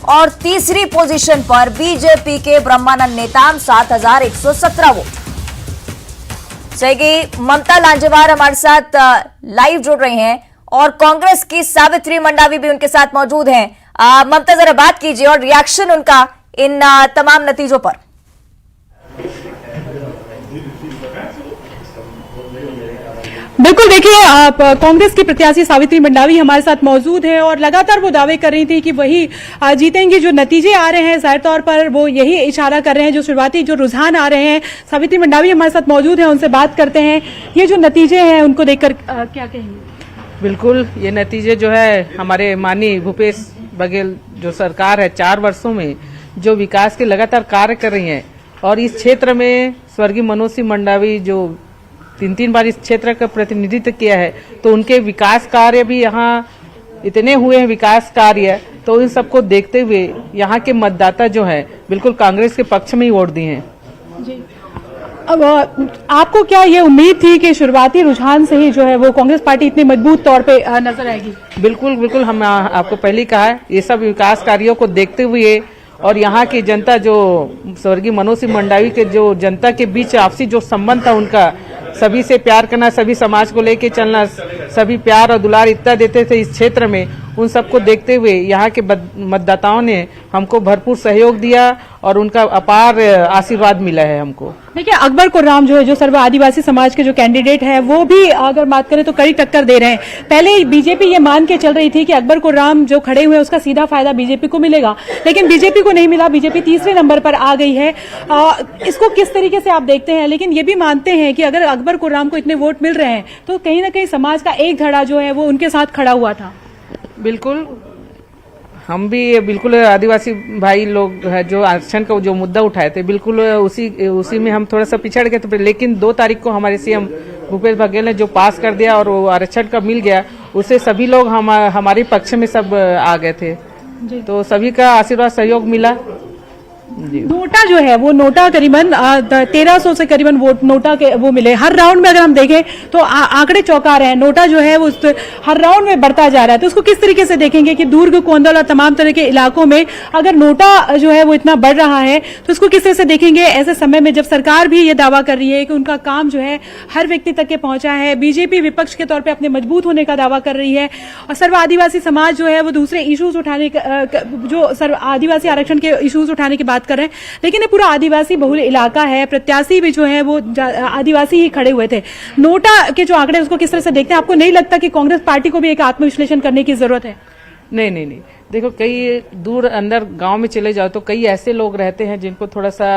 और तीसरी पोजीशन पर बीजेपी के ब्रह्मानंद नेताम 7,117 वोट। सही, ममता लांजेवार हमारे साथ लाइव जुड़ रही हैं और कांग्रेस की सावित्री मंडावी भी उनके साथ मौजूद हैं। ममता, जरा बात कीजिए और रिएक्शन उनका इन तमाम नतीजों पर। बिल्कुल, देखिए, आप कांग्रेस की प्रत्याशी सावित्री मंडावी हमारे साथ मौजूद है और लगातार वो दावे कर रही थी कि वही जीतेंगे। जो नतीजे आ रहे हैं जाहिर तौर पर वो यही इशारा कर रहे हैं, जो शुरुआती जो रुझान आ रहे हैं। सावित्री मंडावी हमारे साथ मौजूद है, उनसे बात करते हैं। ये जो नतीजे हैं उनको देखकर क्या कहेंगे? बिल्कुल, ये नतीजे जो है हमारे माननीय भूपेश बघेल जो सरकार है 4 वर्षों में जो विकास के लगातार कार्य कर रही है और इस क्षेत्र में स्वर्गीय मनोज सिंह मंडावी जो 3 बार इस क्षेत्र का प्रतिनिधित्व किया है, तो उनके विकास कार्य भी यहाँ इतने हुए हैं विकास कार्य, तो इन सबको देखते हुए यहाँ के मतदाता जो है बिल्कुल कांग्रेस के पक्ष में ही वोट दिए हैं। जी, अब आपको क्या ये उम्मीद थी कि शुरुआती रुझान से ही जो है वो कांग्रेस पार्टी इतनी मजबूत तौर पे नजर आएगी? बिल्कुल बिल्कुल, हम आपको पहले ही कहा है, ये सब विकास कार्यों को देखते हुए और यहाँ की जनता जो स्वर्गीय मनोज सिंह मंडावी के जो जनता के बीच आपसी जो संबंध था, उनका सभी से प्यार करना, सभी समाज को लेके चलना, सभी प्यार और दुलार इतना देते थे इस क्षेत्र में, उन सबको देखते हुए यहाँ के मतदाताओं ने हमको भरपूर सहयोग दिया और उनका अपार आशीर्वाद मिला है हमको। देखिए, अकबर कुर्राम जो है, जो सर्व आदिवासी समाज के जो कैंडिडेट हैं, वो भी अगर बात करें तो कड़ी टक्कर दे रहे हैं। पहले बीजेपी ये मान के चल रही थी कि अकबर कुर्राम जो खड़े हुए उसका सीधा फायदा बीजेपी को मिलेगा, लेकिन बीजेपी को नहीं मिला। बीजेपी तीसरे नंबर पर आ गई है। इसको किस तरीके से आप देखते हैं? लेकिन ये भी मानते हैं कि अगर अकबर कुर्राम को इतने वोट मिल रहे हैं तो कहीं ना कहीं समाज का एक धड़ा जो है वो उनके साथ खड़ा हुआ था। बिल्कुल, हम भी बिल्कुल आदिवासी भाई लोग है जो आरक्षण का जो मुद्दा उठाए थे, बिल्कुल उसी में हम थोड़ा सा पिछड़ गए थे, लेकिन 2 तारीख को हमारे सीएम भूपेश बघेल ने जो पास कर दिया और वो आरक्षण का मिल गया, उससे सभी लोग हमारे पक्ष में सब आ गए थे, तो सभी का आशीर्वाद सहयोग मिला। नोटा जो है वो नोटा करीबन 1300 से करीबन वोट नोटा के वो मिले। हर राउंड में अगर हम देखें तो आंकड़े चौंका रहे हैं। नोटा जो है वो हर राउंड में बढ़ता जा रहा है, तो उसको किस तरीके से देखेंगे कि दुर्ग, कोंदल और तमाम तरह के इलाकों में अगर नोटा जो है वो इतना बढ़ रहा है तो उसको किस तरह से देखेंगे ऐसे समय में जब सरकार भी ये दावा कर रही है कि उनका काम जो है हर व्यक्ति तक के पहुंचा है, बीजेपी विपक्ष के तौर पर अपने मजबूत होने का दावा कर रही है और सर्व आदिवासी समाज जो है वो दूसरे इश्यूज उठाने जो सर्व आदिवासी आरक्षण के इश्यूज उठाने की बात कर रहे हैं, लेकिन ये पूरा आदिवासी बहुल इलाका है। प्रत्याशी भी जो है वो आदिवासी ही खड़े हुए थे। नोटा के जो आंकड़े उसको किस तरह से देखते हैं? आपको नहीं लगता कि कांग्रेस पार्टी को भी एक आत्मविश्लेषण करने की जरूरत है? नहीं, देखो, कई दूर अंदर गांव में चले जाओ तो कई ऐसे लोग रहते हैं जिनको थोड़ा सा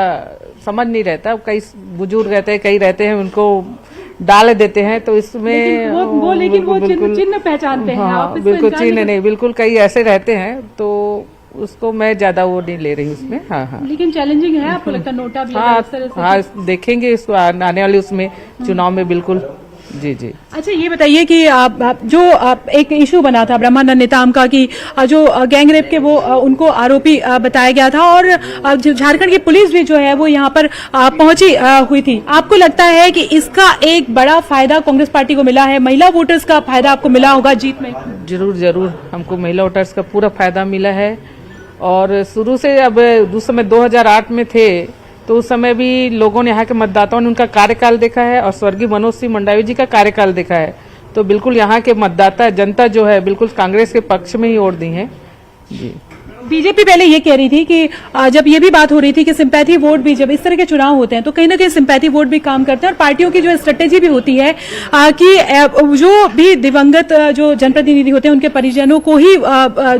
समझ नहीं रहता, कई बुजुर्ग रहते हैं, कई रहते हैं उनको डाल देते हैं, तो इसमें लेकिन वो चिन्ह पहचानते हैं। हाँ, बिल्कुल चिन्ह नहीं, बिल्कुल कई ऐसे रहते हैं, तो उसको मैं ज्यादा वो नहीं ले रही उसमें। हाँ, लेकिन चैलेंजिंग है आपको लगता है नोटा भी? हाँ, देखेंगे इसको आने वाले उसमें चुनाव में, बिल्कुल। जी। अच्छा, ये बताइए कि जो एक इशू बना था ब्रह्मानंद नेताम का कि जो गैंग रेप के वो उनको आरोपी बताया गया था और झारखंड की पुलिस भी जो है वो यहाँ पर पहुंची हुई थी। आपको लगता है कि इसका एक बड़ा फायदा कांग्रेस पार्टी को मिला है? महिला वोटर्स का फायदा आपको मिला होगा जीत में? जरूर हमको महिला वोटर्स का पूरा फायदा मिला है और शुरू से अब उस समय 2008 में थे तो उस समय भी लोगों ने, यहाँ के मतदाताओं ने उनका कार्यकाल देखा है और स्वर्गीय मनोज सिंह मंडावी जी का कार्यकाल देखा है, तो बिल्कुल यहाँ के मतदाता जनता जो है बिल्कुल कांग्रेस के पक्ष में ही वोट दी है। जी, बीजेपी पहले ये कह रही थी कि जब ये भी बात हो रही थी कि सिंपैथी वोट भी, जब इस तरह के चुनाव होते हैं तो कहीं ना कहीं सिंपैथी वोट भी काम करते हैं और पार्टियों की जो स्ट्रेटेजी भी होती है कि जो भी दिवंगत जो जनप्रतिनिधि होते हैं उनके परिजनों को ही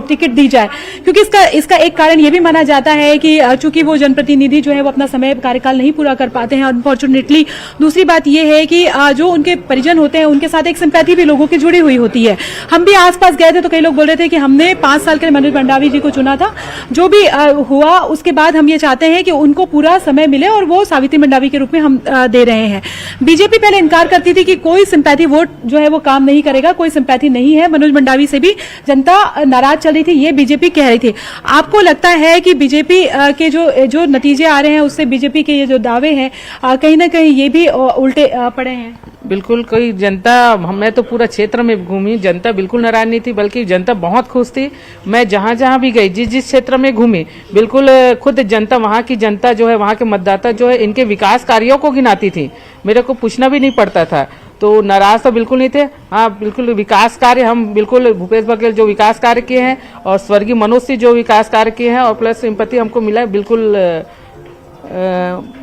टिकट दी जाए, क्योंकि इसका एक कारण ये भी माना जाता है कि चूंकि वो जनप्रतिनिधि जो है वो अपना समय कार्यकाल नहीं पूरा कर पाते हैं अनफॉर्चुनेटली। दूसरी बात ये है कि जो उनके परिजन होते हैं उनके साथ एक सिंपैथी भी लोगों की जुड़ी हुई होती है। हम भी आसपास गए थे तो कई लोग बोल रहे थे कि हमने 5 साल के लिए मनोज मंडावी जी को चुना था, जो भी हुआ उसके बाद हम ये चाहते हैं कि उनको पूरा समय मिले और वो सावित्री मंडावी के रूप में हम दे रहे हैं। बीजेपी पहले इनकार करती थी कि कोई सिंपैथी वोट जो है वो काम नहीं करेगा, कोई सिंपैथी नहीं है, मनोज मंडावी से भी जनता नाराज चल रही थी, ये बीजेपी कह रही थी। आपको लगता है कि बीजेपी के जो नतीजे आ रहे हैं उससे बीजेपी के ये जो दावे हैं कहीं ना कहीं ये भी उल्टे पड़े हैं? बिल्कुल कोई जनता, मैं तो पूरा क्षेत्र में घूमी, जनता बिल्कुल नाराज नहीं थी, बल्कि जनता बहुत खुश थी। मैं जहां जहां भी गई, जिस जिस क्षेत्र में घूमी, बिल्कुल खुद जनता, वहां की जनता जो है, वहां के मतदाता जो है, इनके विकास कार्यों को गिनाती थी। मेरे को पूछना भी नहीं पड़ता था, तो नाराज तो बिल्कुल नहीं थे। हाँ, बिल्कुल विकास कार्य, हम बिल्कुल भूपेश बघेल जो विकास कार्य किए हैं और स्वर्गीय मनोज सिंह जो विकास कार्य किए हैं और प्लस सिंपैथी हमको मिला है, बिल्कुल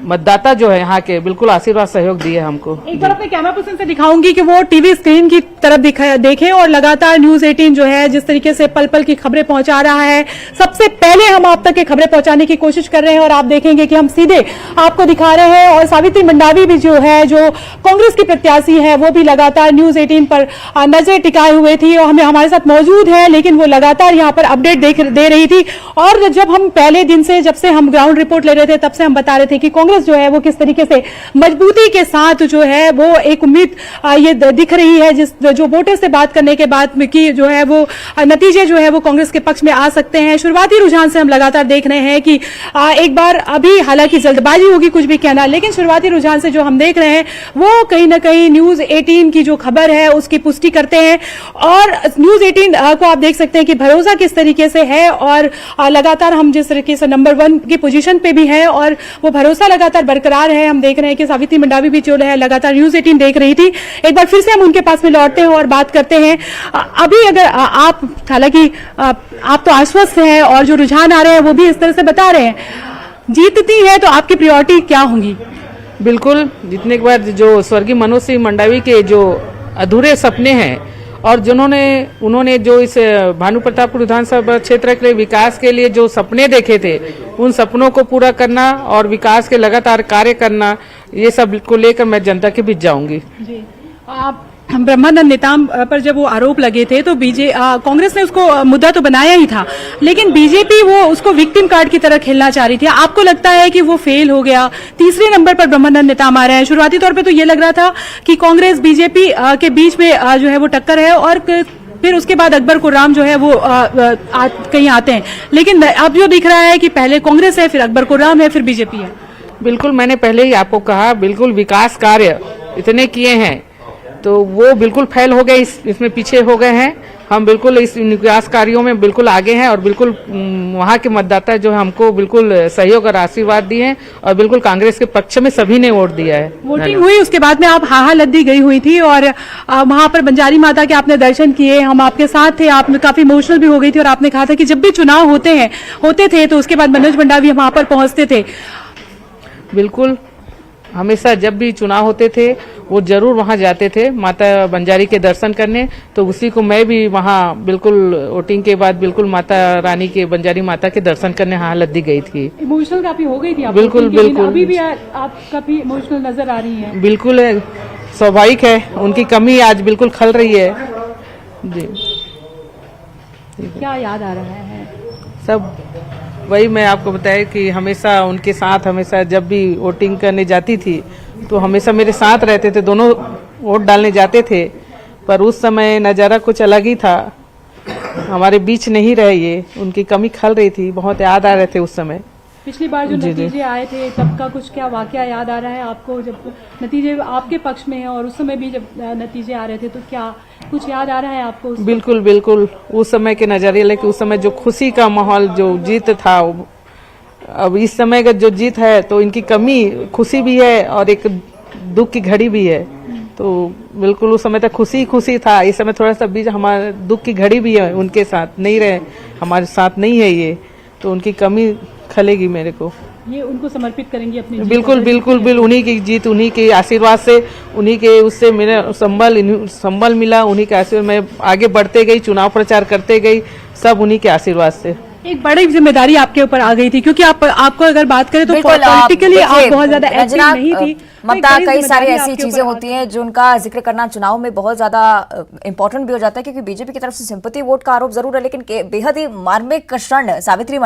मतदाता जो है यहाँ के बिल्कुल आशीर्वाद सहयोग दिए हमको। एक बार अपने कैमरा पर्सन से दिखाऊंगी कि वो टीवी स्क्रीन की तरफ देखें और लगातार न्यूज 18 जो है जिस तरीके से पल पल की खबरें पहुंचा रहा है, सबसे पहले हम आप तक के खबरें पहुंचाने की कोशिश कर रहे हैं और आप देखेंगे कि हम सीधे आपको दिखा रहे हैं। और सावित्री मंडावी भी जो है, जो कांग्रेस की प्रत्याशी है, वो भी लगातार न्यूज 18 पर नजर टिकाए हुए थी और हमें हमारे साथ मौजूद है, लेकिन वो लगातार यहाँ पर अपडेट दे रही थी। और जब हम पहले दिन से, जब से हम ग्राउंड रिपोर्ट ले रहे थे, तब से हम बता रहे थे कि कांग्रेस जो है वो किस तरीके से मजबूती के साथ जो है वो एक उम्मीद ये दिख रही है, जो वोटर से बात करने के बाद की जो है वो नतीजे जो है वो कांग्रेस के पक्ष में आ सकते हैं। शुरुआती रुझान से हम लगातार देख रहे हैं कि एक बार अभी, हालांकि जल्दबाजी होगी कुछ भी कहना, लेकिन शुरुआती रुझान से जो हम देख रहे हैं वो कहीं ना कहीं न्यूज 18 की जो खबर है उसकी पुष्टि करते हैं। और न्यूज 18 को आप देख सकते हैं कि भरोसा किस तरीके से है और लगातार हम जिस तरीके से नंबर 1 की पोजीशन पे भी है और वो भरोसा लगातार बरकरार है। हम देख रहे हैं कि सावित्री मंडावी भी जो है लगातार न्यूज 18 देख रही थी। एक बार फिर से हम उनके पास में लौटते हैं और बात करते हैं। अभी अगर आप, हालांकि आप तो आश्वस्त हैं और जो रुझान आ रहे हैं वो भी इस तरह से बता रहे हैं, जीतती है तो आपकी प्रायोरिटी क्या होंगी? बिल्कुल, जितने के बाद जो स्वर्गीय मनोज सिंह मंडावी के जो अधूरे सपने हैं और उन्होंने जो इस भानु प्रतापपुर विधानसभा क्षेत्र के विकास के लिए जो सपने देखे थे, उन सपनों को पूरा करना और विकास के लगातार कार्य करना, ये सब को लेकर मैं जनता के बीच जाऊंगी। जी, आप ब्रह्मानंद नेताम पर जब वो आरोप लगे थे तो कांग्रेस ने उसको मुद्दा तो बनाया ही था, लेकिन बीजेपी वो उसको विक्टिम कार्ड की तरह खेलना चाह रही थी। आपको लगता है कि वो फेल हो गया? तीसरे नंबर पर ब्रह्मानंद नेताम आ रहे हैं। शुरुआती तौर पे तो ये लग रहा था कि कांग्रेस बीजेपी के बीच में जो है वो टक्कर है और फिर उसके बाद अकबर कुर्राम जो है वो कहीं आते हैं, लेकिन अब जो दिख रहा है कि पहले कांग्रेस है, फिर अकबर कुर्राम है, फिर बीजेपी है। बिल्कुल, मैंने पहले ही आपको कहा, बिल्कुल विकास कार्य इतने किए हैं तो वो बिल्कुल फेल हो गए, इसमें पीछे हो गए हैं। हम बिल्कुल इस विकास कार्यों में बिल्कुल आगे हैं और बिल्कुल वहाँ के मतदाता जो है हमको बिल्कुल सहयोग और आशीर्वाद दिए हैं और बिल्कुल कांग्रेस के पक्ष में सभी ने वोट दिया है। वोटिंग हुई, उसके बाद में आप हाहा लद्दी गई हुई थी और वहाँ पर बंजारी माता के आपने दर्शन किए, हम आपके साथ थे, आप काफी इमोशनल भी हो गई थी और आपने कहा था कि जब भी चुनाव होते थे तो उसके बाद मनोज मंडावी वहाँ पर पहुंचते थे। बिल्कुल, हमेशा जब भी चुनाव होते थे वो जरूर वहां जाते थे माता बंजारी के दर्शन करने, तो उसी को मैं भी वहां बिल्कुल वोटिंग के बाद बिल्कुल माता रानी के, बंजारी माता के दर्शन करने हाँ लद्दी गई थी। इमोशनल काफी हो गई थी आप? बिल्कुल बिल्कुल, अभी भी आप काफी इमोशनल नजर आ रही हैं। बिल्कुल, स्वाभाविक है, उनकी कमी आज बिल्कुल खल रही है जी। क्या याद आ रहा है? सब वही मैं आपको बताया कि हमेशा उनके साथ, हमेशा जब भी वोटिंग करने जाती थी तो हमेशा मेरे साथ रहते थे, दोनों वोट डालने जाते थे, पर उस समय नज़ारा कुछ अलग ही था, हमारे बीच नहीं रहे ये, उनकी कमी खल रही थी, बहुत याद आ रहे थे उस समय। पिछली बार जो नतीजे आए थे तब का कुछ क्या वाकया याद आ रहा है आपको, जब नतीजे आपके पक्ष में है और उस समय भी जब नतीजे आ रहे थे तो क्या कुछ याद आ रहा है आपको? बिल्कुल बिल्कुल, उस समय के नजरिए लेके उस समय जो खुशी का माहौल, जो जीत था, अब इस समय का जो जीत है तो इनकी कमी, खुशी भी है और एक दुख की घड़ी भी है, तो बिल्कुल उस समय तक खुशी था, इस समय थोड़ा सा बीच हमारे दुख की घड़ी भी है, उनके साथ नहीं रहे, हमारे साथ नहीं है ये, तो उनकी कमी खलेगी मेरे को। ये उनको समर्पित करेंगे अपनी जीत? बिल्कुल, उन्हीं की जीत, उन्हीं के आशीर्वाद से, उन्हीं के उससे मेरे संबल मिला, उन्हीं के आशीर्वाद में आगे बढ़ते गई, चुनाव प्रचार करते गई, सब उन्हीं के आशीर्वाद से। एक बड़ी जिम्मेदारी आपके ऊपर आ गई थी, क्योंकि आपको अगर बात करें तो पॉलिटिकली आप बहुत ज्यादा एक्टिव नहीं थी। ममता, कई सारी ऐसी चीजें होती हैं जिनका जिक्र करना चुनाव में बहुत ज्यादा इंपॉर्टेंट भी हो जाता है, क्योंकि बीजेपी की तरफ से सिंपैथी वोट का आरोप जरूर है, लेकिन बेहद ही मार्मिक क्षण सावित्री